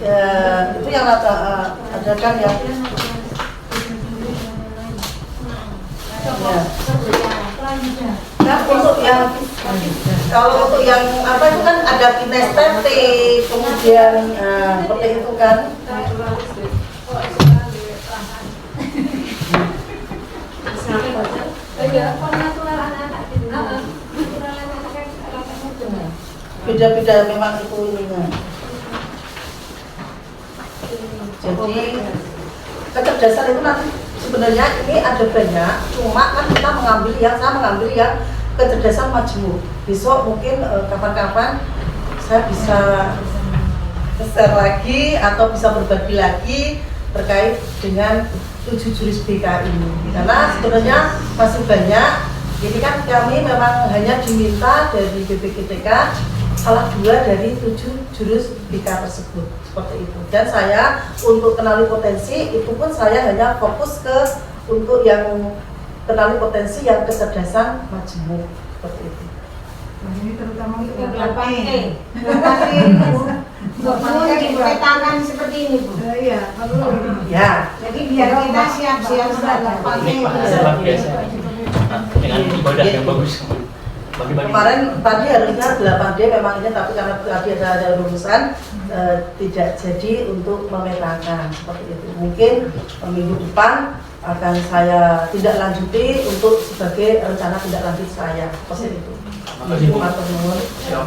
Ya, itu yang ada kan ya. Nah, untuk yang kalau untuk yang apa itu kan ada kinestetik, kemudian seperti itu kan. Beda-beda memang itu ininya. Jadi kecerdasan itu nanti sebenarnya ini ada banyak, cuma kan kita mengambil yang saya mengambil yang kecerdasan majemuk. Besok mungkin kapan-kapan saya bisa share lagi atau bisa berbagi lagi terkait dengan 7 jurus BK ini. Karena sebenarnya masih banyak Ini kan kami memang hanya diminta dari BPKTK salah 2 dari 7 jurus BK tersebut, seperti itu. Dan saya untuk kenali potensi itu pun saya hanya fokus ke untuk yang kenali potensi yang kecerdasan majemuk, seperti itu. Nah, ini terutama untuk 8E. 8E Bu. Untuk dipetakan seperti ini Bu. Iya, perlu. Ya, Jadi biar kita siap-siap dengan ibadah yang bagus. Bagi-bagi. kemarin tadi harusnya 8D memang ini, tapi karena tadi ada urusan tidak jadi untuk memetakan seperti itu. Mungkin minggu depan akan saya tidak lanjuti untuk sebagai rencana tindak lanjut saya seperti itu. Makasih Bu. Matur nuwun. Ya.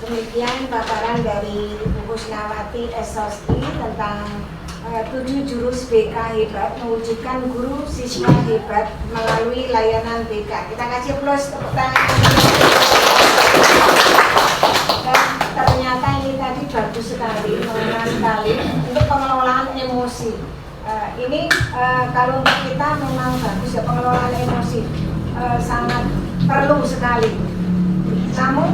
Demikian paparan dari Ibu Kusnawati SOSI tentang 7 jurus BK hebat mewujudkan guru siswa hebat melalui layanan BK. Kita kasih plus tepuk tangan. Dan ternyata ini tadi bagus sekali, mengenal sekali untuk pengelolaan emosi. Ini kalau untuk kita memang bagus ya, pengelolaan emosi sangat perlu sekali. Namun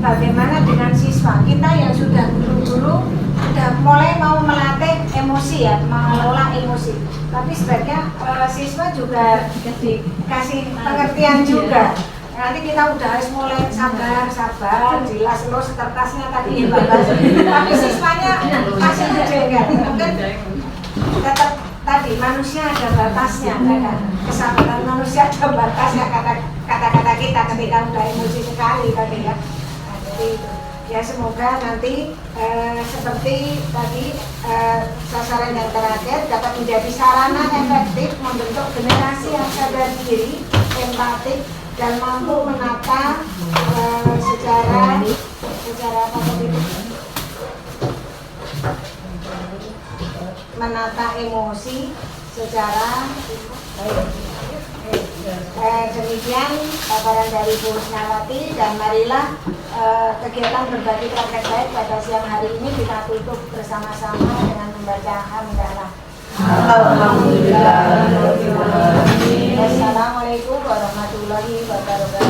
bagaimana dengan siswa kita yang sudah guru-guru sudah mulai mau melatih emosi ya, mengelola emosi. Tapi sebaiknya siswa juga dikasih pengertian juga. Nanti kita udah harus mulai sabar, jelas lo kertasnya tadi ya Bapak. Tapi siswanya masih menjaga. Mungkin tetap tadi manusia ada batasnya, kan? Kesabaran manusia ada batasnya, kata-kata kita ketika udah emosi sekali tadi ya. Nah, jadi itu. Ya semoga nanti seperti tadi sasaran yang terakhir dapat menjadi sarana efektif membentuk generasi yang sadar diri, empatik, dan mampu menata secara apa itu? Menata emosi secara demikian paparan dari Bu Kusnawati, dan marilah kegiatan berbagi praktek baik pada siang hari ini kita tutup bersama-sama dengan membaca hamdalah. Alhamdulillah. Wassalamualaikum warahmatullahi wabarakatuh.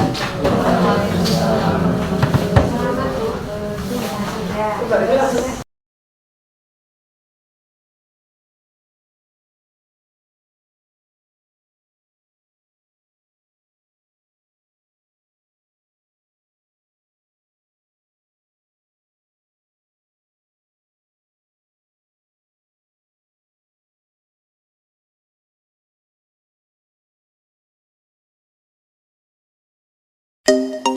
Thank you.